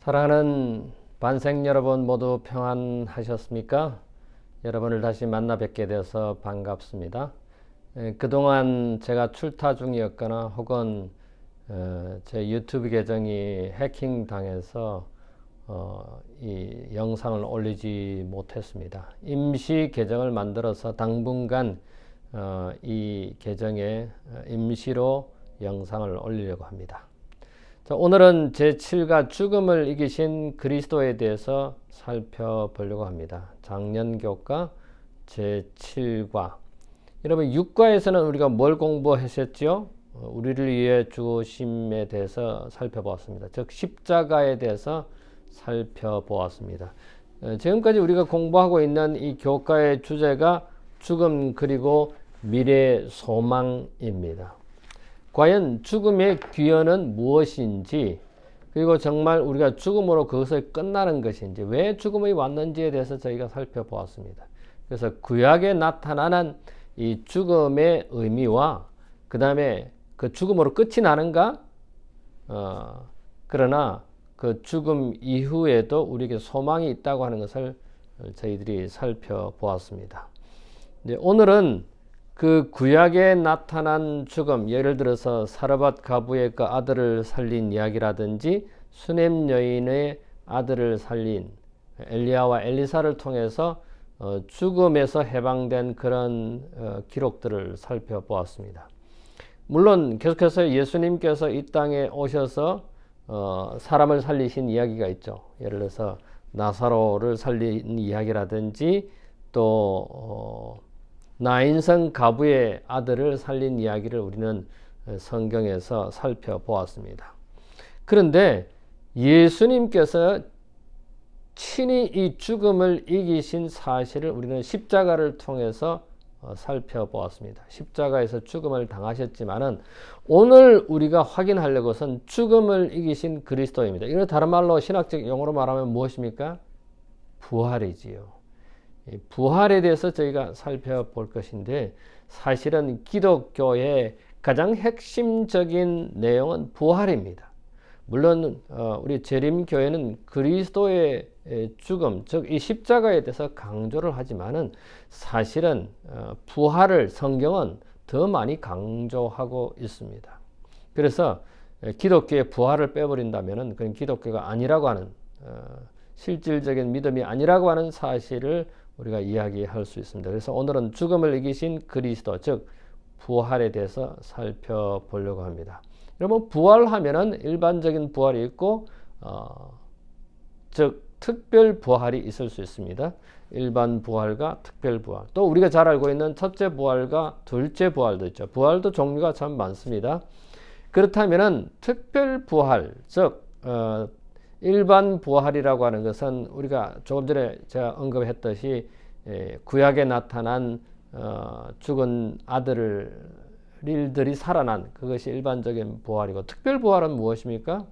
사랑하는 반생 여러분 모두 평안하셨습니까? 여러분을 다시 만나 뵙게 되어서 반갑습니다. 그동안 제가 출타 중이었거나 혹은 제 유튜브 계정이 해킹 당해서 이 영상을 올리지 못했습니다. 임시 계정을 만들어서 당분간 이 계정에 임시로 영상을 올리려고 합니다. 자, 오늘은 제7가 죽음을 이기신 그리스도에 대해서 살펴보려고 합니다. 작년 교과 제7과. 여러분 6과에서는 우리가 뭘 공부하셨죠? 우리를 위해 죽으심에 대해서 살펴보았습니다. 즉 십자가에 대해서 살펴보았습니다. 지금까지 우리가 공부하고 있는 이 교과의 주제가 죽음 그리고 미래 소망입니다. 과연 죽음의 귀연은 무엇인지, 그리고 정말 우리가 죽음으로 그것을 끝나는 것인지, 왜 죽음이 왔는지에 대해서 저희가 살펴보았습니다. 그래서 구약에 나타나는 이 죽음의 의미와 그 다음에 그 죽음으로 끝이 나는가? 그러나 그 죽음 이후에도 우리에게 소망이 있다고 하는 것을 저희들이 살펴보았습니다. 오늘은 그 구약에 나타난 죽음, 예를 들어서 사르밧 가부의 그 아들을 살린 이야기라든지 수넴 여인의 아들을 살린 엘리야와 엘리사를 통해서 죽음에서 해방된 그런 기록들을 살펴보았습니다. 물론 계속해서 예수님께서 이 땅에 오셔서 사람을 살리신 이야기가 있죠. 예를 들어서 나사로를 살린 이야기라든지 또 나인성 가부의 아들을 살린 이야기를 우리는 성경에서 살펴보았습니다. 그런데 예수님께서 친히 이 죽음을 이기신 사실을 우리는 십자가를 통해서 살펴보았습니다. 십자가에서 죽음을 당하셨지만은 오늘 우리가 확인하려고 해서는 죽음을 이기신 그리스도입니다. 이건 다른 말로 신학적 용어로 말하면 무엇입니까? 부활이지요. 부활에 대해서 저희가 살펴볼 것인데, 사실은 기독교의 가장 핵심적인 내용은 부활입니다. 물론 우리 재림교회는 그리스도의 죽음, 즉 이 십자가에 대해서 강조를 하지만은 사실은 부활을 성경은 더 많이 강조하고 있습니다. 그래서 기독교의 부활을 빼버린다면은 그건 기독교가 아니라고 하는, 실질적인 믿음이 아니라고 하는 사실을 우리가 이야기할 수 있습니다. 그래서 오늘은 죽음을 이기신 그리스도, 즉 부활에 대해서 살펴보려고 합니다. 여러분, 부활하면은 일반적인 부활이 있고 즉 특별 부활이 있을 수 있습니다. 일반 부활과 특별 부활. 또 우리가 잘 알고 있는 첫째 부활과 둘째 부활도 있죠. 부활도 종류가 참 많습니다. 그렇다면은 특별 부활, 즉 일반 부활이라고 하는 것은 우리가 조금 전에 제가 언급했듯이 구약에 나타난 죽은 아들들이 살아난 그것이 일반적인 부활이고, 특별 부활은 무엇입니까?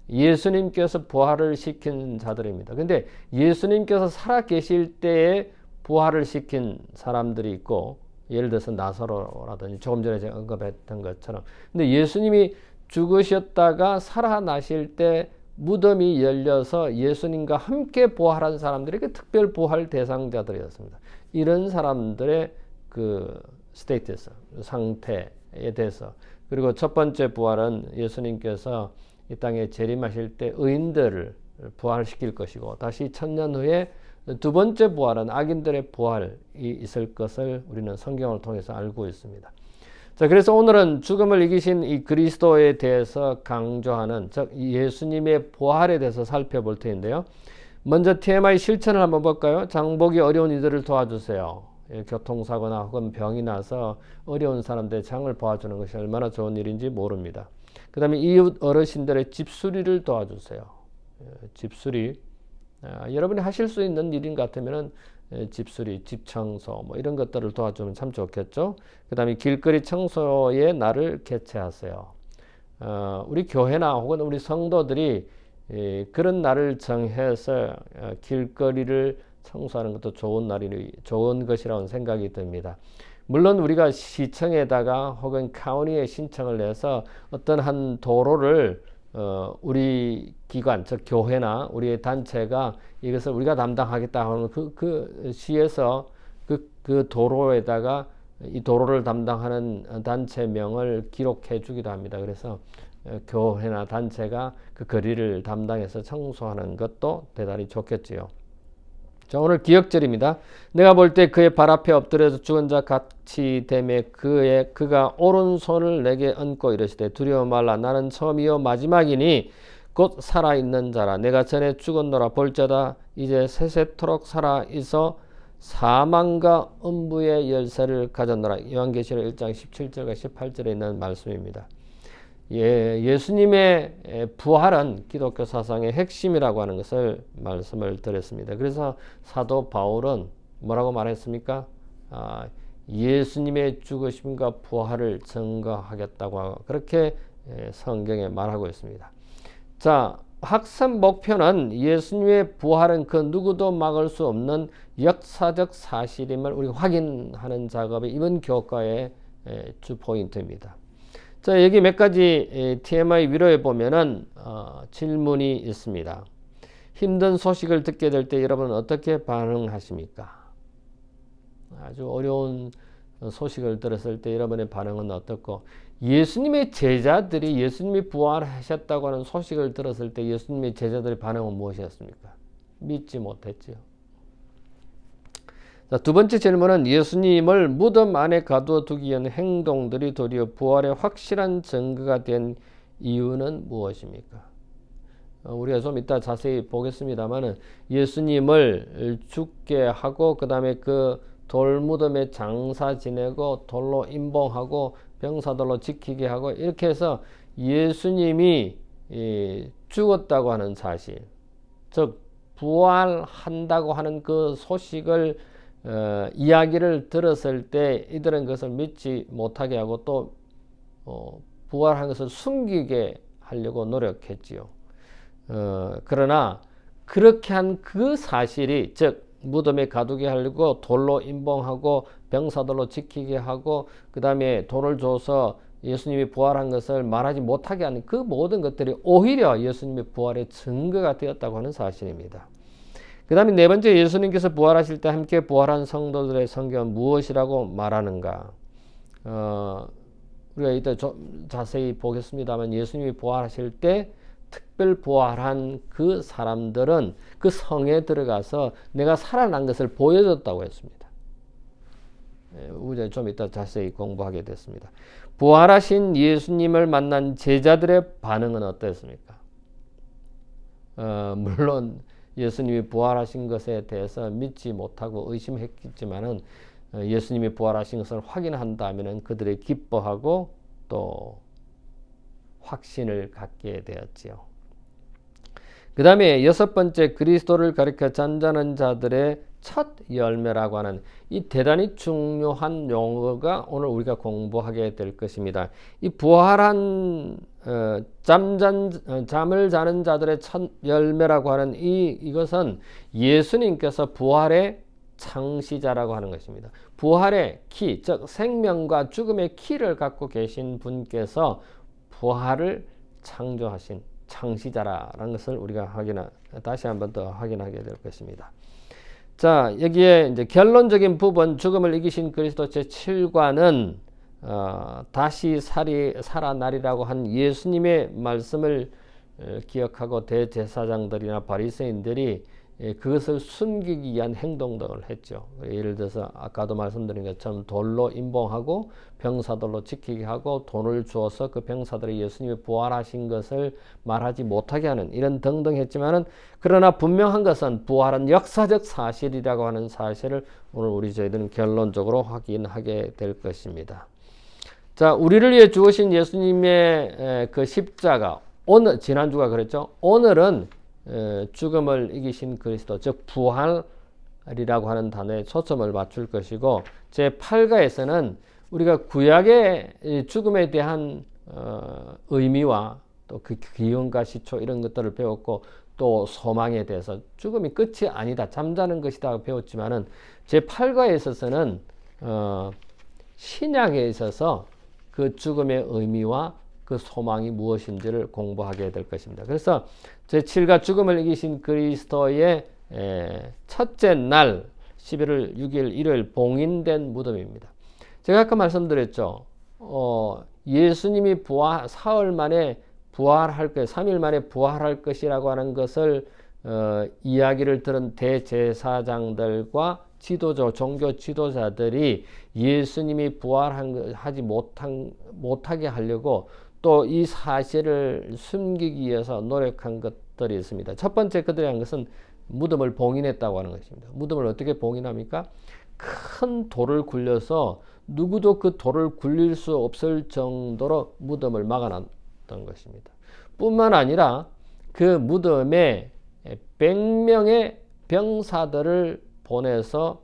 예수님께서 부활을 시킨 자들입니다. 근데 예수님께서 살아 계실 때에 부활을 시킨 사람들이 있고, 예를 들어서 나사로라든지 조금 전에 제가 언급했던 것처럼, 근데 예수님이 죽으셨다가 살아나실 때 무덤이 열려서 예수님과 함께 부활한 사람들에게 특별 부활 대상자들이었습니다. 이런 사람들의 그 스테이트에서, 상태에 대해서. 그리고 첫 번째 부활은 예수님께서 이 땅에 재림하실 때 의인들을 부활시킬 것이고, 다시 천년 후에 두 번째 부활은 악인들의 부활이 있을 것을 우리는 성경을 통해서 알고 있습니다. 자, 그래서 오늘은 죽음을 이기신 이 그리스도에 대해서 강조하는, 즉 예수님의 부활에 대해서 살펴볼 텐데요. 먼저 TMI 실천을 한번 볼까요? 장보기 어려운 이들을 도와주세요. 교통사고나 혹은 병이 나서 어려운 사람들의 장을 도와주는 것이 얼마나 좋은 일인지 모릅니다. 그 다음에 이웃 어르신들의 집수리를 도와주세요. 집수리, 여러분이 하실 수 있는 일인 것 같으면은 집수리, 집청소 뭐 이런 것들을 도와주면 참 좋겠죠. 그 다음에 길거리 청소의 날을 개최하세요. 우리 교회나 혹은 우리 성도들이 그런 날을 정해서 길거리를 청소하는 것도 좋은 것이라고 생각이 듭니다. 물론 우리가 시청에다가 혹은 카운티에 신청을 내서 어떤 한 도로를 우리 기관, 즉 교회나 우리의 단체가 이것을 우리가 담당하겠다 하는 그 시에서 그 도로에다가 이 도로를 담당하는 단체명을 기록해 주기도 합니다. 그래서 교회나 단체가 그 거리를 담당해서 청소하는 것도 대단히 좋겠지요. 자, 오늘 기억절입니다. 내가 볼 때 그의 발 앞에 엎드려서 죽은 자 같이 되매 그가 오른손을 내게 얹고 이르시되 두려워 말라 나는 처음이요 마지막이니 곧 살아있는 자라 내가 전에 죽었노라 볼자다 이제 세세토록 살아 있어 사망과 음부의 열쇠를 가졌노라. 요한계시록 1장 17절과 18절에 있는 말씀입니다. 예수님의 부활은 기독교 사상의 핵심이라고 하는 것을 말씀을 드렸습니다. 그래서 사도 바울은 뭐라고 말했습니까? 예수님의 죽으심과 부활을 증거하겠다고 그렇게 성경에 말하고 있습니다. 자, 학습 목표는 예수님의 부활은 그 누구도 막을 수 없는 역사적 사실임을 우리 확인하는 작업이 이번 교과의 주 포인트입니다. 자, 여기 몇 가지 TMI 위로해 보면은 질문이 있습니다. 힘든 소식을 듣게 될 때 여러분은 어떻게 반응하십니까? 아주 어려운 소식을 들었을 때 여러분의 반응은 어떻고, 예수님의 제자들이 예수님이 부활하셨다고 하는 소식을 들었을 때 예수님의 제자들의 반응은 무엇이었습니까? 믿지 못했지요. 자, 두 번째 질문은 예수님을 무덤 안에 가두어두기 위한 행동들이 도리어 부활의 확실한 증거가 된 이유는 무엇입니까? 우리가 좀 이따 자세히 보겠습니다만은 예수님을 죽게 하고 그 다음에 그 돌무덤에 장사 지내고 돌로 임봉하고 병사들로 지키게 하고 이렇게 해서 예수님이 죽었다고 하는 사실, 즉 부활한다고 하는 그 소식을 이야기를 들었을 때 이들은 그것을 믿지 못하게 하고 또 부활한 것을 숨기게 하려고 노력했지요. 그러나 그렇게 한 그 사실이, 즉 무덤에 가두게 하려고 돌로 임봉하고 병사들로 지키게 하고 그 다음에 돈을 줘서 예수님이 부활한 것을 말하지 못하게 하는 그 모든 것들이 오히려 예수님의 부활의 증거가 되었다고 하는 사실입니다. 그 다음에 네 번째, 예수님께서 부활하실 때 함께 부활한 성도들의 성경은 무엇이라고 말하는가? 우리가 이따 좀 자세히 보겠습니다만 예수님이 부활하실 때 특별 부활한 그 사람들은 그 성에 들어가서 내가 살아난 것을 보여줬다고 했습니다. 우리가 좀 이따 자세히 공부하게 됐습니다. 부활하신 예수님을 만난 제자들의 반응은 어땠습니까? 물론 예수님이 부활하신 것에 대해서 믿지 못하고 의심했겠지만은 예수님이 부활하신 것을 확인한다면은 그들이 기뻐하고 또 확신을 갖게 되었지요. 그 다음에 여섯 번째, 그리스도를 가리켜 잠자는 자들의 첫 열매라고 하는 이 대단히 중요한 용어가 오늘 우리가 공부하게 될 것입니다. 이 부활한 잠을 자는 자들의 첫 열매라고 하는 이것은 예수님께서 부활의 창시자라고 하는 것입니다. 부활의 키, 즉 생명과 죽음의 키를 갖고 계신 분께서 부활을 창조하신 창시자라는 것을 우리가 다시 한번 더 확인하게 될 것입니다. 자, 여기에 이제 결론적인 부분, 죽음을 이기신 그리스도 제7과는 다시 살아나리라고 한 예수님의 말씀을 기억하고 대제사장들이나 바리새인들이 그것을 숨기기 위한 행동들을 했죠. 예를 들어서 아까도 말씀드린 것처럼 돌로 임봉하고 병사들로 지키게 하고 돈을 주어서 그 병사들이 예수님이 부활하신 것을 말하지 못하게 하는 이런 등등 했지만은, 그러나 분명한 것은 부활은 역사적 사실이라고 하는 사실을 오늘 저희들은 결론적으로 확인하게 될 것입니다. 자, 우리를 위해 죽으신 예수님의 그 십자가, 오늘 지난주가 그랬죠. 오늘은 죽음을 이기신 그리스도, 즉 부활이라고 하는 단어에 초점을 맞출 것이고, 제8가에서는 우리가 구약의 죽음에 대한 의미와 또 그 기원과 시초 이런 것들을 배웠고, 또 소망에 대해서 죽음이 끝이 아니다, 잠자는 것이다 배웠지만은, 제8가에 있어서는 신약에 있어서 그 죽음의 의미와 그 소망이 무엇인지를 공부하게 될 것입니다. 그래서 제7과 죽음을 이기신 그리스도의 첫째 날 11월 6일 일요일 봉인된 무덤입니다. 제가 아까 말씀드렸죠. 예수님이 사흘 만에 부활할 것, 3일 만에 부활할 것이라고 하는 것을 이야기를 들은 대제사장들과 종교 지도자들이 예수님이 부활하지 못하게 하려고 또 이 사실을 숨기기 위해서 노력한 것들이 있습니다. 첫 번째 그들이 한 것은 무덤을 봉인했다고 하는 것입니다. 무덤을 어떻게 봉인합니까? 큰 돌을 굴려서 누구도 그 돌을 굴릴 수 없을 정도로 무덤을 막아놨던 것입니다. 뿐만 아니라 그 무덤에 100명의 병사들을 보내서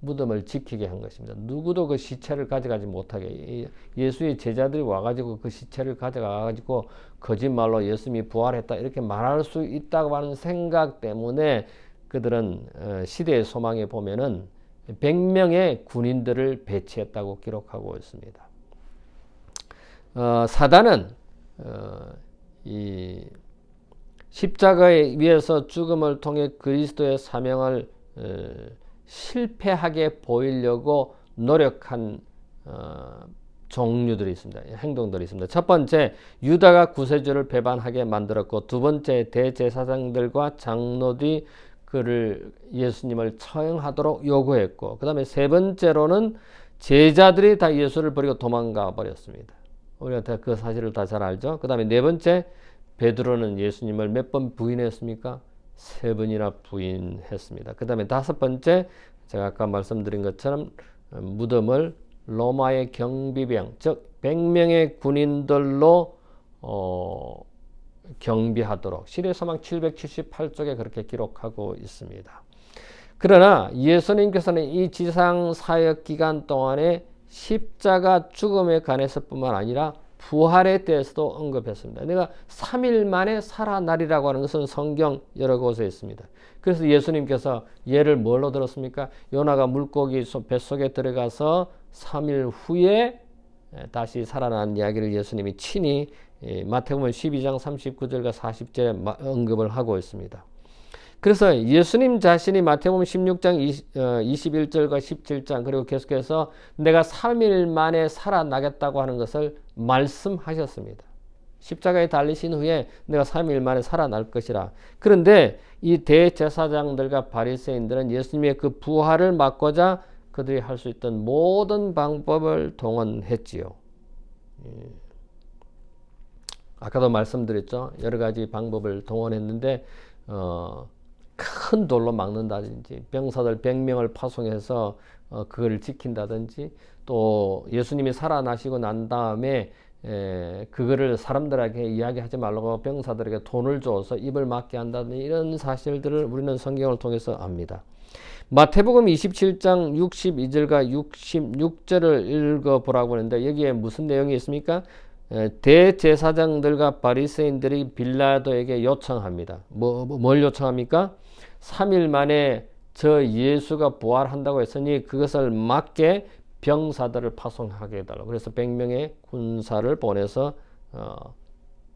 무덤을 지키게 한 것입니다. 누구도 그 시체를 가져가지 못하게, 예수의 제자들이 와가지고 그 시체를 가져가가지고 거짓말로 예수님이 부활했다 이렇게 말할 수 있다고 하는 생각 때문에 그들은 시대의 소망에 보면은 100명의 군인들을 배치했다고 기록하고 있습니다. 사단은 이 십자가에 위해서 죽음을 통해 그리스도의 사명을 실패하게 보이려고 노력한 종류들이 있습니다. 행동들이 있습니다. 첫 번째, 유다가 구세주를 배반하게 만들었고, 두 번째, 대제사장들과 장로들이 예수님을 처형하도록 요구했고, 그 다음에 세 번째로는 제자들이 다 예수를 버리고 도망가 버렸습니다. 우리가 그 사실을 다 잘 알죠. 그 다음에 네 번째, 베드로는 예수님을 몇 번 부인했습니까? 3번이나 부인했습니다. 그 다음에 다섯 번째, 제가 아까 말씀드린 것처럼 무덤을 로마의 경비병, 즉 100명의 군인들로 경비하도록 시대소망 778쪽에 그렇게 기록하고 있습니다. 그러나 예수님께서는 이 지상 사역 기간 동안에 십자가 죽음에 관해서 뿐만 아니라 부활에 대해서도 언급했습니다. 내가 3일 만에 살아나리라고 하는 것은 성경 여러 곳에 있습니다. 그래서 예수님께서 예를 뭘로 들었습니까? 요나가 물고기 뱃속에 들어가서 3일 후에 다시 살아난 이야기를 예수님이 친히 마태복음 12장 39절과 40절에 언급을 하고 있습니다. 그래서 예수님 자신이 마태복음 16장 21절과 17장 그리고 계속해서 내가 3일 만에 살아나겠다고 하는 것을 말씀하셨습니다. 십자가에 달리신 후에 내가 3일 만에 살아날 것이라. 그런데 이 대제사장들과 바리새인들은 예수님의 그 부활을 막고자 그들이 할 수 있던 모든 방법을 동원했지요. 아까도 말씀드렸죠. 여러 가지 방법을 동원했는데 큰 돌로 막는다든지 병사들 100명을 파송해서 그걸 지킨다든지 또 예수님이 살아나시고 난 다음에 그거를 사람들에게 이야기하지 말라고 병사들에게 돈을 줘서 입을 막게 한다든지 이런 사실들을 우리는 성경을 통해서 압니다. 마태복음 27장 62절과 66절을 읽어보라고 하는데 여기에 무슨 내용이 있습니까? 대제사장들과 바리새인들이 빌라도에게 요청합니다. 뭘 요청합니까? 3일 만에 저 예수가 부활한다고 했으니 그것을 막게 병사들을 파송하게 해달라고. 그래서 100명의 군사를 보내서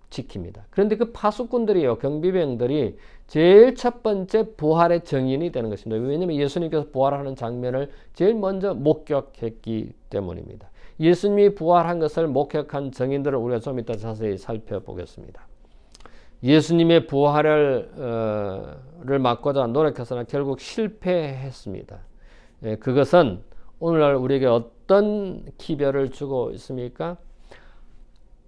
지킵니다. 그런데 그 파수꾼들이요, 경비병들이 제일 첫 번째 부활의 증인이 되는 것입니다. 왜냐하면 예수님께서 부활하는 장면을 제일 먼저 목격했기 때문입니다. 예수님이 부활한 것을 목격한 증인들을 우리가 좀 이따 자세히 살펴보겠습니다. 예수님의 부활을 막고자 노력해서는 결국 실패했습니다. 그것은 오늘날 우리에게 어떤 기별을 주고 있습니까?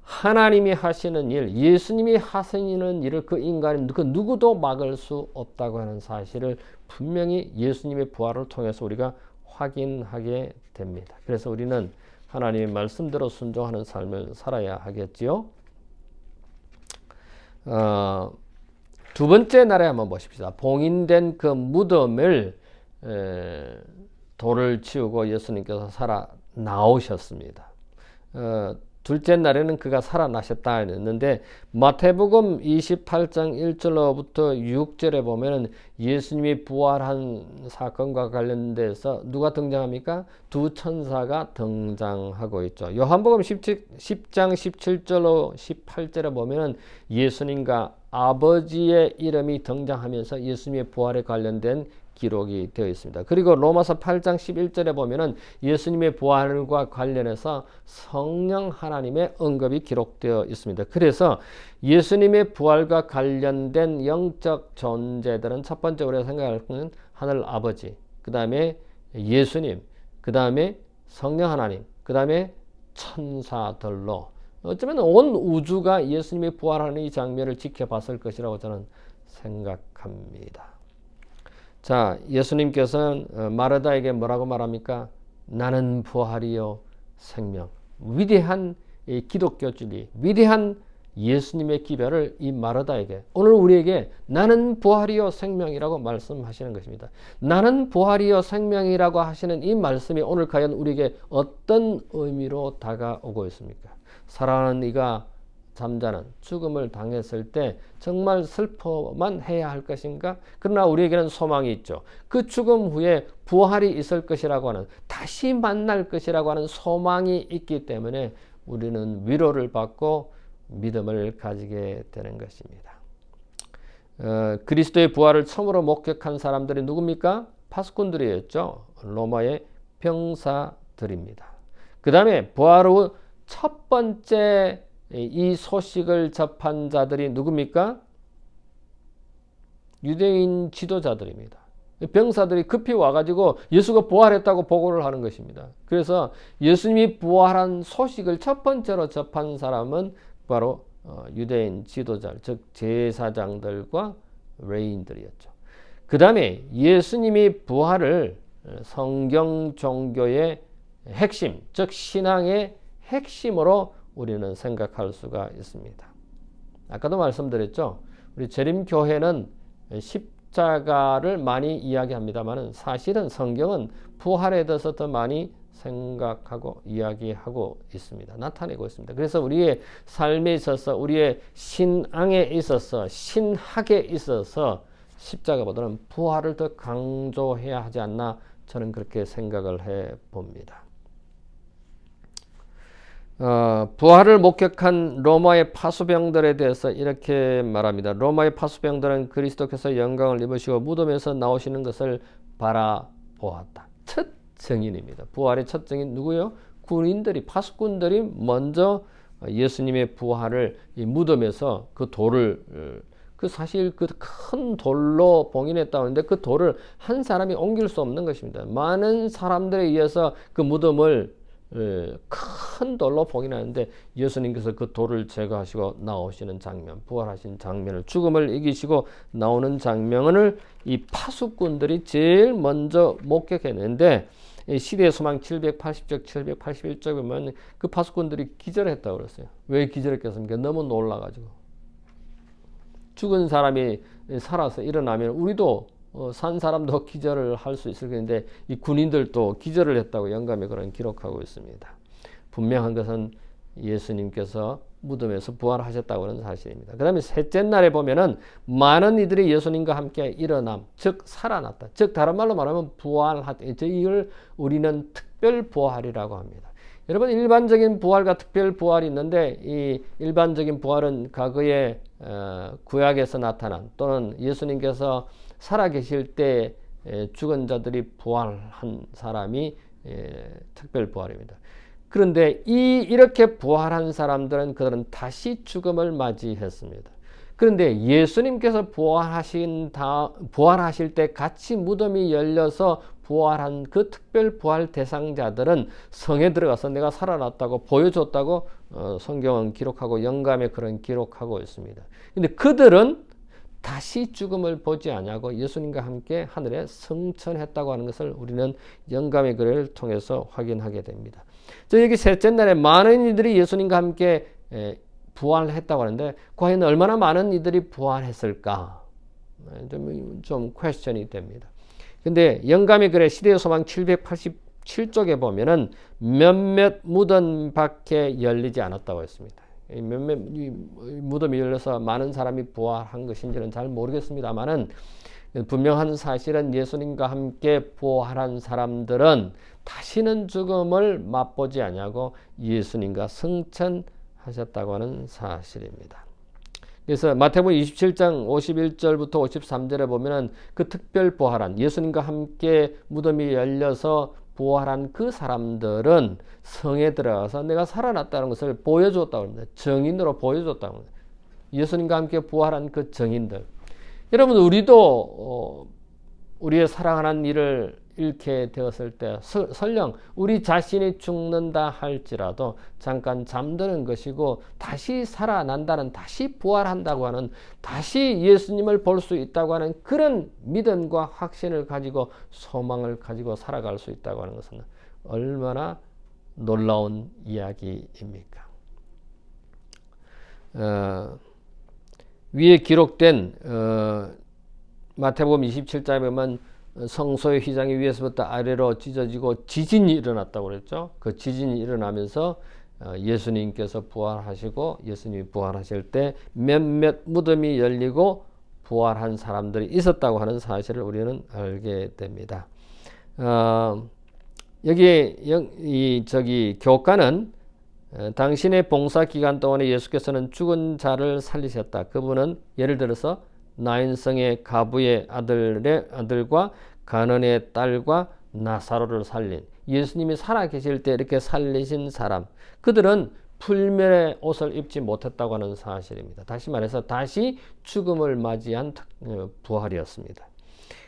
하나님이 하시는 일, 예수님이 하시는 일을 그 인간이 그 누구도 막을 수 없다고 하는 사실을 분명히 예수님의 부활을 통해서 우리가 확인하게 됩니다. 그래서 우리는 하나님의 말씀대로 순종하는 삶을 살아야 하겠지요. 두 번째 날에 한번 보십시다. 봉인된 그 무덤을 돌을 치우고 예수님께서 살아 나오셨습니다. 둘째 날에는 그가 살아나셨다 했는데 마태복음 28장 1절로부터 6절에 보면은 예수님이 부활한 사건과 관련돼서 누가 등장합니까? 두 천사가 등장하고 있죠. 요한복음 10장 17절로 18절에 보면은 예수님과 아버지의 이름이 등장하면서 예수님의 부활에 관련된 기록이 되어 있습니다. 그리고 로마서 8장 11절에 보면은 예수님의 부활과 관련해서 성령 하나님의 언급이 기록되어 있습니다. 그래서 예수님의 부활과 관련된 영적 존재들은 첫 번째 우리가 생각하는 하늘 아버지, 그 다음에 예수님, 그 다음에 성령 하나님, 그 다음에 천사들로 어쩌면 온 우주가 예수님이 부활하는 이 장면을 지켜봤을 것이라고 저는 생각합니다. 자, 예수님께서는 마르다에게 뭐라고 말합니까? 나는 부활이요 생명. 위대한 기독교 진리, 위대한 예수님의 기별을 이 마르다에게, 오늘 우리에게 나는 부활이요 생명이라고 말씀하시는 것입니다. 나는 부활이요 생명이라고 하시는 이 말씀이 오늘 과연 우리에게 어떤 의미로 다가오고 있습니까? 사랑하는 이가 잠자는 죽음을 당했을 때 정말 슬퍼만 해야 할 것인가? 그러나 우리에게는 소망이 있죠. 그 죽음 후에 부활이 있을 것이라고 하는, 다시 만날 것이라고 하는 소망이 있기 때문에 우리는 위로를 받고 믿음을 가지게 되는 것입니다. 그리스도의 부활을 처음으로 목격한 사람들이 누굽니까? 파수꾼들이었죠. 로마의 병사들입니다. 그 다음에 부활 후 첫 번째 이 소식을 접한 자들이 누굽니까? 유대인 지도자들입니다. 병사들이 급히 와가지고 예수가 부활했다고 보고를 하는 것입니다. 그래서 예수님이 부활한 소식을 첫 번째로 접한 사람은 바로 유대인 지도자, 즉 제사장들과 레인들이었죠. 그 다음에 예수님이 부활을 성경 종교의 핵심, 즉 신앙의 핵심으로 우리는 생각할 수가 있습니다. 아까도 말씀드렸죠. 우리 재림교회는 십자가를 많이 이야기합니다만 사실은 성경은 부활에 대해서 더 많이 생각하고 이야기하고 있습니다. 나타내고 있습니다. 그래서 우리의 삶에 있어서, 우리의 신앙에 있어서, 신학에 있어서 십자가보다는 부활을 더 강조해야 하지 않나, 저는 그렇게 생각을 해 봅니다. 부활을 목격한 로마의 파수병들에 대해서 이렇게 말합니다. 로마의 파수병들은 그리스도께서 영광을 입으시고 무덤에서 나오시는 것을 바라보았다. 첫 증인입니다. 부활의 첫 증인 누구요? 군인들이, 파수꾼들이 먼저 예수님의 부활을 이 무덤에서 그 돌을, 그 사실 그 큰 돌로 봉인했다고 하는데 그 돌을 한 사람이 옮길 수 없는 것입니다. 많은 사람들에 의해서 그 무덤을 큰 돌로 봉인하는데 예수님께서 그 돌을 제거하시고 나오시는 장면, 부활하신 장면을, 죽음을 이기시고 나오는 장면을 이 파수꾼들이 제일 먼저 목격했는데, 시대의 소망 780쪽, 781쪽에 보면 그 파수꾼들이 기절했다고 그랬어요. 왜 기절했겠습니까? 너무 놀라가지고. 죽은 사람이 살아서 일어나면 우리도 산 사람도 기절을 할 수 있을 텐데 이 군인들도 기절을 했다고 영감에 그런 기록하고 있습니다. 분명한 것은 예수님께서 무덤에서 부활하셨다고 하는 사실입니다. 그 다음에 셋째 날에 보면은 많은 이들이 예수님과 함께 일어남, 즉 살아났다. 즉 다른 말로 말하면 부활하다. 이걸 우리는 특별 부활이라고 합니다. 여러분, 일반적인 부활과 특별 부활이 있는데 이 일반적인 부활은 과거에 구약에서 나타난, 또는 예수님께서 살아계실 때 죽은 자들이 부활한 사람이 특별 부활입니다. 그런데 이렇게 부활한 사람들은 그들은 다시 죽음을 맞이했습니다. 그런데 예수님께서 부활하실 때 같이 무덤이 열려서 부활한 그 특별 부활 대상자들은 성에 들어가서 내가 살아났다고 보여줬다고 성경은 기록하고 영감에 그런 기록하고 있습니다. 근데 그들은 다시 죽음을 보지 아니하고 예수님과 함께 하늘에 승천했다고 하는 것을 우리는 영감의 글을 통해서 확인하게 됩니다. 여기 셋째 날에 많은 이들이 예수님과 함께 부활했다고 하는데 과연 얼마나 많은 이들이 부활했을까? 좀 퀘스천이 됩니다. 근데 영감의 글의 시대의 소망 787 27쪽에 보면은 몇몇 무덤밖에 열리지 않았다고 했습니다. 몇몇 무덤이 열려서 많은 사람이 부활한 것인지는 잘 모르겠습니다만은 분명한 사실은 예수님과 함께 부활한 사람들은 다시는 죽음을 맛보지 아니하고 예수님과 승천하셨다고 하는 사실입니다. 그래서 마태복음 27장 51절부터 53절에 보면은 그 특별 부활한 예수님과 함께 무덤이 열려서 부활한 그 사람들은 성에 들어가서 내가 살아났다는 것을 보여줬다고 합니다. 증인으로 보여줬다고 합니다. 예수님과 함께 부활한 그 증인들. 여러분, 우리도 우리의 사랑하는 이를 잃게 되었을 때 설령 우리 자신이 죽는다 할지라도 잠깐 잠드는 것이고 다시 살아난다는, 다시 부활한다고 하는, 다시 예수님을 볼 수 있다고 하는 그런 믿음과 확신을 가지고 소망을 가지고 살아갈 수 있다고 하는 것은 얼마나 놀라운 이야기입니까? 위에 기록된 마태복음 27장에 보면 성소의 휘장이 위에서부터 아래로 찢어지고 지진이 일어났다고 그랬죠. 그 지진이 일어나면서 예수님께서 부활하시고 예수님이 부활하실 때 몇몇 무덤이 열리고 부활한 사람들이 있었다고 하는 사실을 우리는 알게 됩니다. 여기 교과는 당신의 봉사 기간 동안에 예수께서는 죽은 자를 살리셨다. 그분은 예를 들어서 나인성의 가부의 아들과 가난의 딸과 나사로를 살린, 예수님이 살아계실 때 이렇게 살리신 사람, 그들은 풀면의 옷을 입지 못했다고 하는 사실입니다. 다시 말해서 다시 죽음을 맞이한 부활이었습니다.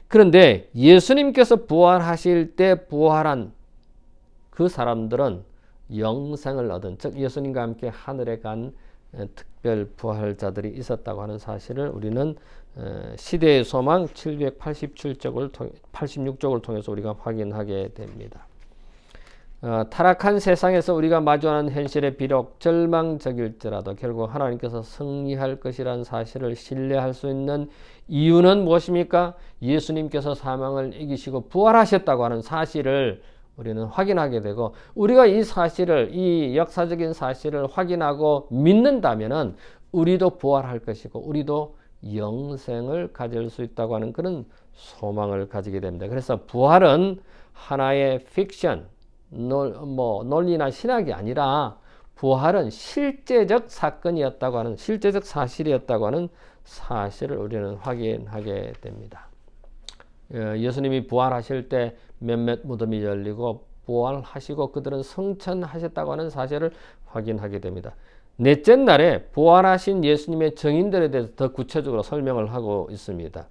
그런데 예수님께서 부활하실 때 부활한 그 사람들은 영생을 얻은, 즉 예수님과 함께 하늘에 간 특별 부활자들이 있었다고 하는 사실을 우리는 시대의 소망 786쪽을 통해서 우리가 확인하게 됩니다. 타락한 세상에서 우리가 마주하는 현실에 비록 절망적일지라도 결국 하나님께서 승리할 것이라는 사실을 신뢰할 수 있는 이유는 무엇입니까? 예수님께서 사망을 이기시고 부활하셨다고 하는 사실을 우리는 확인하게 되고, 우리가 이 사실을, 이 역사적인 사실을 확인하고 믿는다면은 우리도 부활할 것이고 우리도 영생을 가질 수 있다고 하는 그런 소망을 가지게 됩니다. 그래서 부활은 하나의 픽션, 논리나 신학이 아니라 부활은 실제적 사건이었다고 하는, 실제적 사실이었다고 하는 사실을 우리는 확인하게 됩니다. 예수님이 부활하실 때 몇몇 무덤이 열리고 부활하시고 그들은 승천하셨다고 하는 사실을 확인하게 됩니다. 넷째 날에 부활하신 예수님의 증인들에 대해서 더 구체적으로 설명을 하고 있습니다.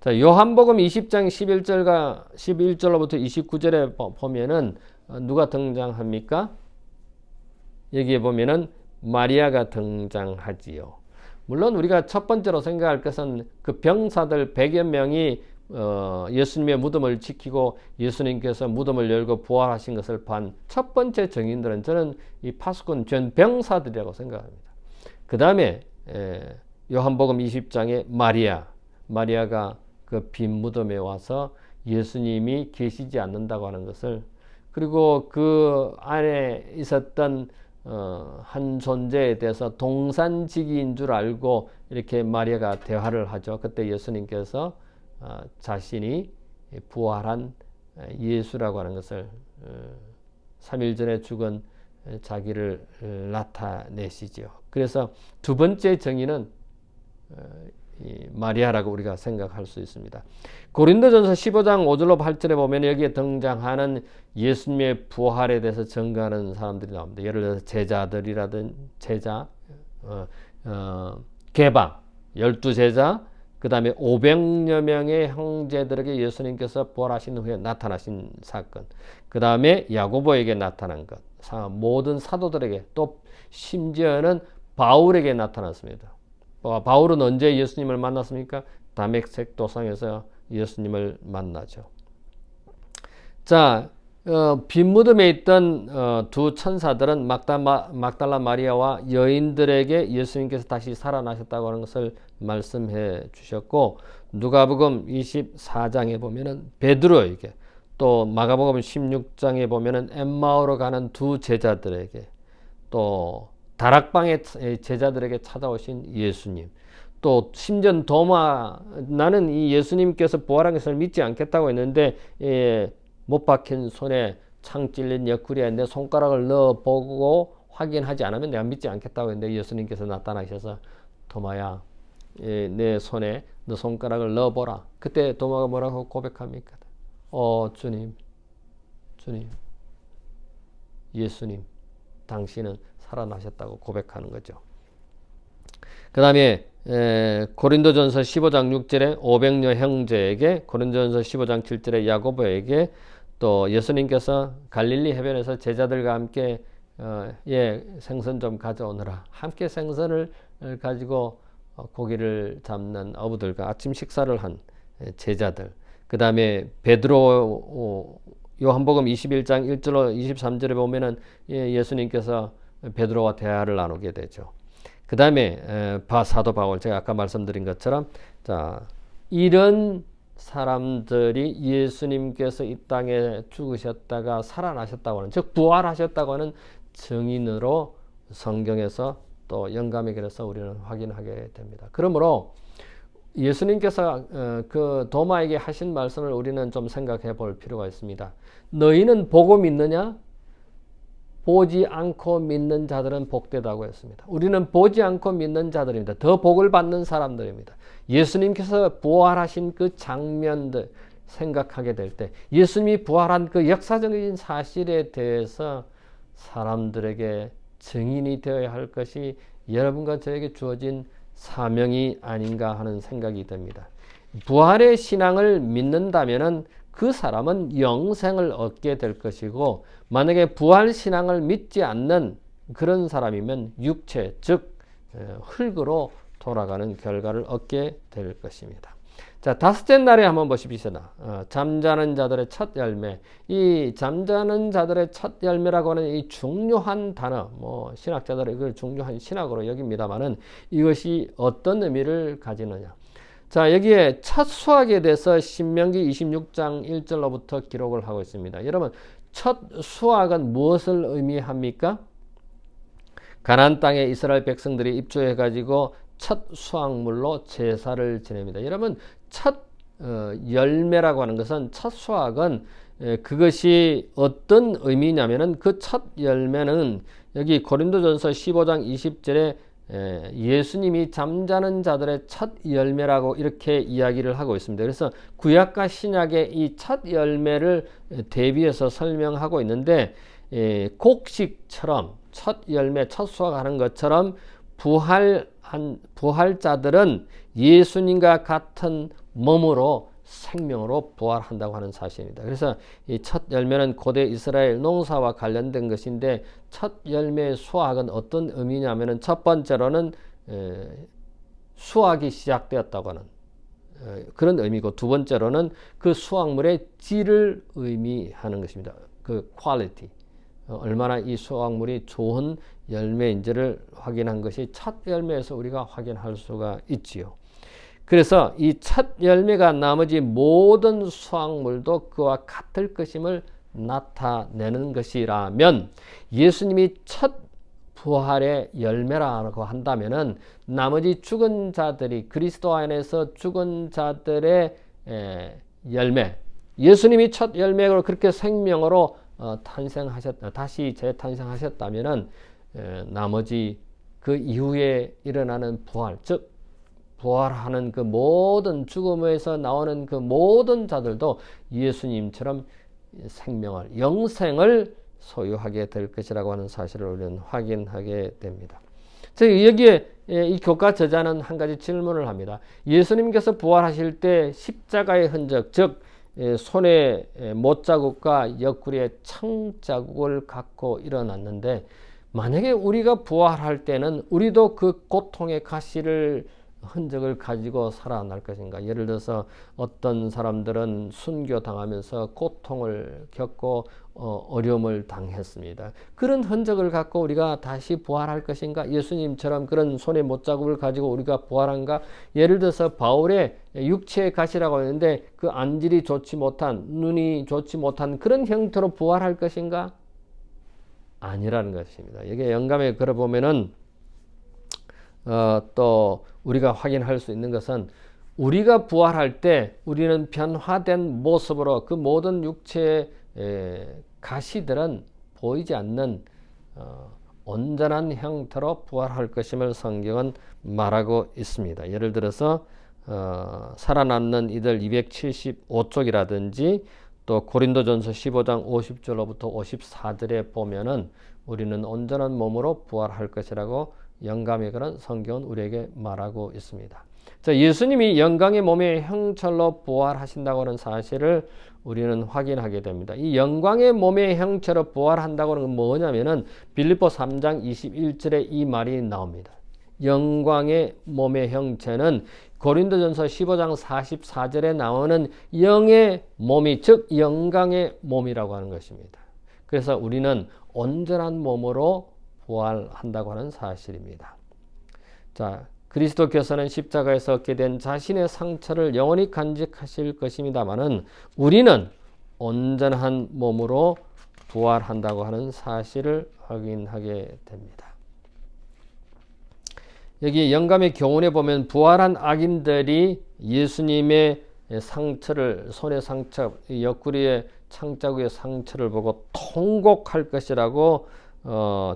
자, 요한복음 20장 11절로부터 29절에 보면은 누가 등장합니까? 여기에 보면은 마리아가 등장하지요. 물론 우리가 첫 번째로 생각할 것은 그 병사들 100여 명이 예수님의 무덤을 지키고 예수님께서 무덤을 열고 부활하신 것을 본 첫 번째 증인들은 저는 이 파수꾼 전 병사들이라고 생각합니다. 그 다음에 요한복음 20장에 마리아가 그 빈 무덤에 와서 예수님이 계시지 않는다고 하는 것을, 그리고 그 안에 있었던 한 존재에 대해서 동산지기인 줄 알고 이렇게 마리아가 대화를 하죠. 그때 예수님께서 자신이 부활한 예수라고 하는 것을 3일 전에 죽은 자기를 나타내시죠. 그래서 두 번째 정의는 마리아라고 우리가 생각할 수 있습니다. 고린도전서 15장 5절로 8절에 보면 여기에 등장하는 예수님의 부활에 대해서 증거하는 사람들이 나옵니다. 예를 들어서 개방 12제자, 그 다음에 500여 명의 형제들에게 예수님께서 부활하신 후에 나타나신 사건, 그 다음에 야고보에게 나타난 것, 모든 사도들에게, 또 심지어는 바울에게 나타났습니다. 바울은 언제 예수님을 만났습니까? 다메섹 도상에서 예수님을 만나죠. 자, 빈 무덤에 있던 두 천사들은 막달라 마리아와 여인들에게 예수님께서 다시 살아나셨다고 하는 것을 말씀해 주셨고, 누가복음 24장에 보면은 베드로에게 또 마가복음 16장에 보면은 엠마오로 가는 두 제자들에게, 또 다락방의 제자들에게 찾아오신 예수님, 또 심지어 도마, 나는 이 예수님께서 부활한 것을 믿지 않겠다고 했는데 못 박힌 손에 창 찔린 옆구리에 내 손가락을 넣어보고 확인하지 않으면 내가 믿지 않겠다고 했는데 예수님께서 나타나셔서 도마야, 내 손에 너 손가락을 넣어보라. 그때 도마가 뭐라고 고백합니까? 주님, 예수님, 당신은 살아나셨다고 고백하는 거죠. 그 다음에 고린도전서 15장 6절에 500여 형제에게, 고린도전서 15장 7절에 야고보에게, 또 예수님께서 갈릴리 해변에서 제자들과 함께 생선 좀 가져오느라 함께 생선을 가지고 고기를 잡는 어부들과 아침 식사를 한 제자들, 그 다음에 베드로, 요한복음 21장 1절로 23절에 보면은 예수님께서 베드로와 대화를 나누게 되죠. 그 다음에 사도 바울, 제가 아까 말씀드린 것처럼, 자, 이런 사람들이 예수님께서 이 땅에 죽으셨다가 살아나셨다고 하는, 즉 부활하셨다고 하는 증인으로 성경에서 또 영감의 길에서 우리는 확인하게 됩니다. 그러므로 예수님께서 그 도마에게 하신 말씀을 우리는 좀 생각해 볼 필요가 있습니다. 너희는 보고 믿느냐? 보지 않고 믿는 자들은 복되다고 했습니다. 우리는 보지 않고 믿는 자들입니다. 더 복을 받는 사람들입니다. 예수님께서 부활하신 그 장면들 생각하게 될 때, 예수님이 부활한 그 역사적인 사실에 대해서 사람들에게 증인이 되어야 할 것이 여러분과 저에게 주어진 사명이 아닌가 하는 생각이 듭니다. 부활의 신앙을 믿는다면은 그 사람은 영생을 얻게 될 것이고, 만약에 부활 신앙을 믿지 않는 그런 사람이면 육체, 즉 흙으로 돌아가는 결과를 얻게 될 것입니다. 자, 다섯째 날에 한번 보십시다. 잠자는 자들의 첫 열매. 이 잠자는 자들의 첫 열매라고 하는 이 중요한 단어, 신학자들은 이걸 중요한 신학으로 여깁니다만은 이것이 어떤 의미를 가지느냐. 자, 여기에 첫 수확에 대해서 신명기 26장 1절로부터 기록을 하고 있습니다. 여러분, 첫 수확은 무엇을 의미합니까? 가나안 땅에 이스라엘 백성들이 입주해 가지고 첫 수확물로 제사를 지냅니다. 여러분, 첫 열매라고 하는 것은, 첫 수확은 그것이 어떤 의미냐면은, 그 첫 열매는 여기 고린도전서 15장 20절에 예수님이 잠자는 자들의 첫 열매라고 이렇게 이야기를 하고 있습니다. 그래서 구약과 신약의 이 첫 열매를 대비해서 설명하고 있는데, 곡식처럼 첫 열매, 첫 수확하는 것처럼 부활자들은 예수님과 같은 몸으로, 생명으로 부활한다고 하는 사실입니다. 그래서 이 첫 열매는 고대 이스라엘 농사와 관련된 것인데, 첫 열매의 수확은 어떤 의미냐면은, 첫 번째로는 수확이 시작되었다고 하는 그런 의미고, 두 번째로는 그 수확물의 질을 의미하는 것입니다. 그 퀄리티, 얼마나 이 수확물이 좋은 열매인지를 확인한 것이 첫 열매에서 우리가 확인할 수가 있지요. 그래서 이 첫 열매가 나머지 모든 수확물도 그와 같을 것임을 나타내는 것이라면, 예수님이 첫 부활의 열매라고 한다면은 나머지 죽은 자들이, 그리스도 안에서 죽은 자들의 열매, 예수님이 첫 열매로 그렇게 생명으로 다시 재탄생하셨다면은 나머지 그 이후에 일어나는 부활, 즉 부활하는 그 모든, 죽음에서 나오는 그 모든 자들도 예수님처럼 생명을, 영생을 소유하게 될 것이라고 하는 사실을 우리는 확인하게 됩니다. 여기에 이 교과 저자는 한 가지 질문을 합니다. 예수님께서 부활하실 때 십자가의 흔적, 즉 손에 못자국과 옆구리에 창자국을 갖고 일어났는데, 만약에 우리가 부활할 때는 우리도 그 고통의 가시를 흔적을 가지고 살아날 것인가? 예를 들어서 어떤 사람들은 순교당하면서 고통을 겪고 어려움을 당했습니다. 그런 흔적을 갖고 우리가 다시 부활할 것인가? 예수님처럼 그런 손의 못자국을 가지고 우리가 부활한가? 예를 들어서 바울의 육체의 가시라고 하는데 그 안질이 좋지 못한, 눈이 좋지 못한 그런 형태로 부활할 것인가? 아니라는 것입니다. 이게 영감에 걸어보면은 또 우리가 확인할 수 있는 것은 우리가 부활할 때 우리는 변화된 모습으로 그 모든 육체의 가시들은 보이지 않는 온전한 형태로 부활할 것임을 성경은 말하고 있습니다. 예를 들어서 살아남는 이들 275쪽이라든지 또 고린도전서 15장 50절로부터 54절에 보면은 우리는 온전한 몸으로 부활할 것이라고 영감의 그런 성경은 우리에게 말하고 있습니다. 자, 예수님이 영광의 몸의 형체로 부활하신다고 하는 사실을 우리는 확인하게 됩니다. 이 영광의 몸의 형체로 부활한다고 하는 건 뭐냐면은 빌립보 3장 21절에 이 말이 나옵니다. 영광의 몸의 형체는 고린도전서 15장 44절에 나오는 영의 몸이, 즉 영광의 몸이라고 하는 것입니다. 그래서 우리는 온전한 몸으로 부활한다고 하는 사실입니다. 자, 그리스도께서는 십자가에서 얻게 된 자신의 상처를 영원히 간직하실 것입니다마는 우리는 온전한 몸으로 부활한다고 하는 사실을 확인하게 됩니다. 여기 영감의 교훈에 보면 부활한 악인들이 예수님의 상처를, 손의 상처, 옆구리의 창자국의 상처를 보고 통곡할 것이라고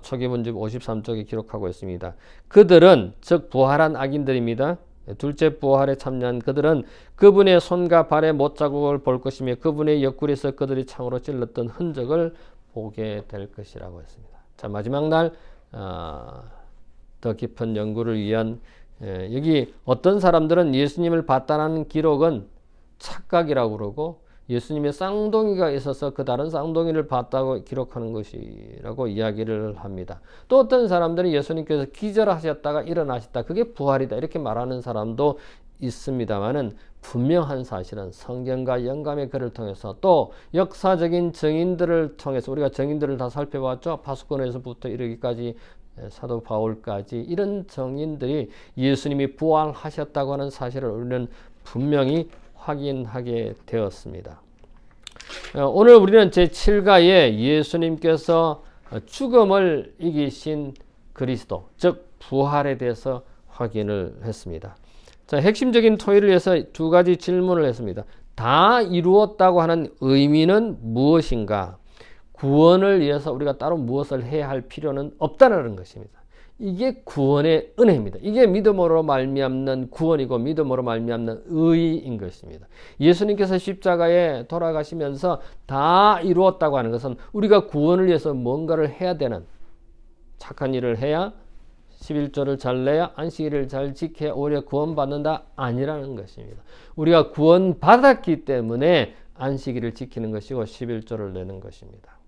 초기문집 53쪽에 기록하고 있습니다. 그들은, 즉 부활한 악인들입니다. 둘째 부활에 참여한 그들은 그분의 손과 발의 못자국을 볼 것이며 그분의 옆구리에서 그들이 창으로 찔렀던 흔적을 보게 될 것이라고 했습니다. 자, 마지막 날 더 깊은 연구를 위한 여기 어떤 사람들은 예수님을 봤다는 기록은 착각이라고 그러고 예수님의 쌍둥이가 있어서 그 다른 쌍둥이를 봤다고 기록하는 것이라고 이야기를 합니다. 또 어떤 사람들은 예수님께서 기절하셨다가 일어나셨다, 그게 부활이다, 이렇게 말하는 사람도 있습니다만은 분명한 사실은 성경과 영감의 글을 통해서 또 역사적인 증인들을 통해서, 우리가 증인들을 다 살펴봤죠. 파수꾼에서부터 이르기까지 사도 바울까지 이런 증인들이 예수님이 부활하셨다고 하는 사실을 우리는 분명히 확인하게 되었습니다. 오늘 우리는 제7가에 예수님께서 죽음을 이기신 그리스도, 즉 부활에 대해서 확인을 했습니다. 자, 핵심적인 토의를 위해서 두 가지 질문을 했습니다. 다 이루었다고 하는 의미는 무엇인가? 구원을 위해서 우리가 따로 무엇을 해야 할 필요는 없다는 것입니다. 이게 구원의 은혜입니다. 이게 믿음으로 말미암는 구원이고 믿음으로 말미암는 의인 것입니다. 예수님께서 십자가에 돌아가시면서 다 이루었다고 하는 것은 우리가 구원을 위해서 뭔가를 해야 되는, 착한 일을 해야, 11조를 잘 내야, 안식일을 잘 지켜야 오히려 구원받는다, 아니라는 것입니다. 우리가 구원받았기 때문에 안식일을 지키는 것이고 11조를 내는 것입니다.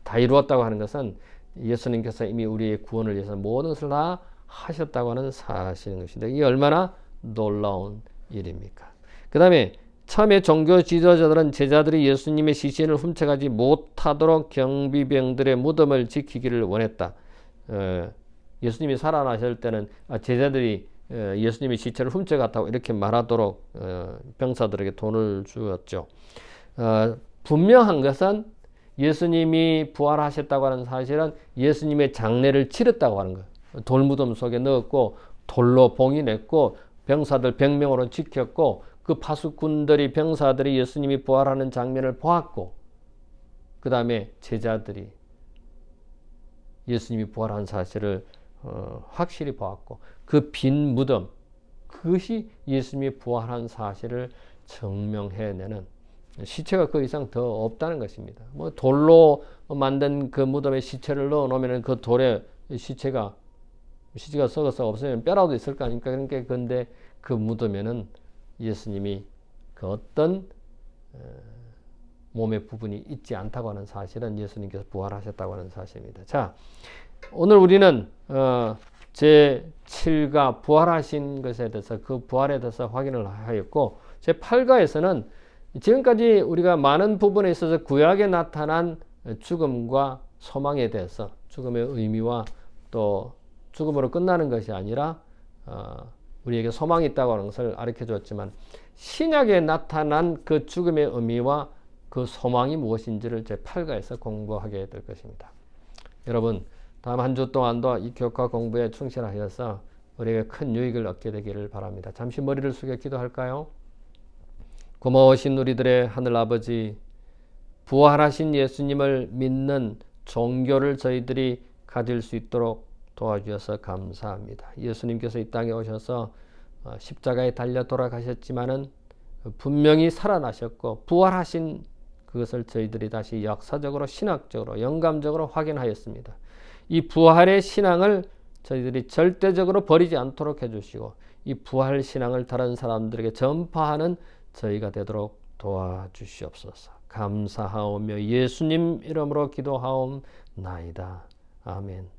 다 이루었다고 하는 것은 예수님께서 이미 우리의 구원을 위해서 모든 것을 다 하셨다고 하는 사실인 것인데, 이게 얼마나 놀라운 일입니까? 그 다음에 처음에 종교 지도자들은 제자들이 예수님의 시신을 훔쳐가지 못하도록 경비병들의 무덤을 지키기를 원했다. 예수님이 살아나실 때는 제자들이 예수님의 시체를 훔쳐갔다고 이렇게 말하도록 병사들에게 돈을 주었죠. 분명한 것은 예수님이 부활하셨다고 하는 사실은 예수님의 장례를 치렀다고 하는 거예요. 돌무덤 속에 넣었고 돌로 봉인했고 병사들 100명으로 지켰고 그 파수꾼들이, 병사들이 예수님이 부활하는 장면을 보았고 그 다음에 제자들이 예수님이 부활한 사실을 확실히 보았고 그 빈 무덤, 그것이 예수님이 부활한 사실을 증명해내는, 시체가 그 이상 더 없다는 것입니다. 뭐 돌로 만든 그 무덤에 시체를 넣어 놓으면 그 돌에 시체가 썩어서 없으면 뼈라도 있을 거 아닙니까? 그러니까 근데 그 무덤에는 예수님이 그 어떤 몸의 부분이 있지 않다고 하는 사실은 예수님께서 부활하셨다고 하는 사실입니다. 자, 오늘 우리는 제7가 부활하신 것에 대해서 그 부활에 대해서 확인을 하였고 제8가에서는 지금까지 우리가 많은 부분에 있어서 구약에 나타난 죽음과 소망에 대해서 죽음의 의미와 또 죽음으로 끝나는 것이 아니라 우리에게 소망이 있다고 하는 것을 가르쳐 주었지만 신약에 나타난 그 죽음의 의미와 그 소망이 무엇인지를 제8가에서 공부하게 될 것입니다. 여러분 다음 한 주 동안도 이 교과 공부에 충실하여서 우리에게 큰 유익을 얻게 되기를 바랍니다. 잠시 머리를 숙여 기도할까요? 고마우신 우리들의 하늘 아버지, 부활하신 예수님을 믿는 종교를 저희들이 가질 수 있도록 도와주셔서 감사합니다. 예수님께서 이 땅에 오셔서 십자가에 달려 돌아가셨지만은 분명히 살아나셨고 부활하신 그것을 저희들이 다시 역사적으로 신학적으로 영감적으로 확인하였습니다. 이 부활의 신앙을 저희들이 절대적으로 버리지 않도록 해주시고 이 부활 신앙을 다른 사람들에게 전파하는 저희가 되도록 도와주시옵소서. 감사하오며 예수님 이름으로 기도하옵나이다. 아멘.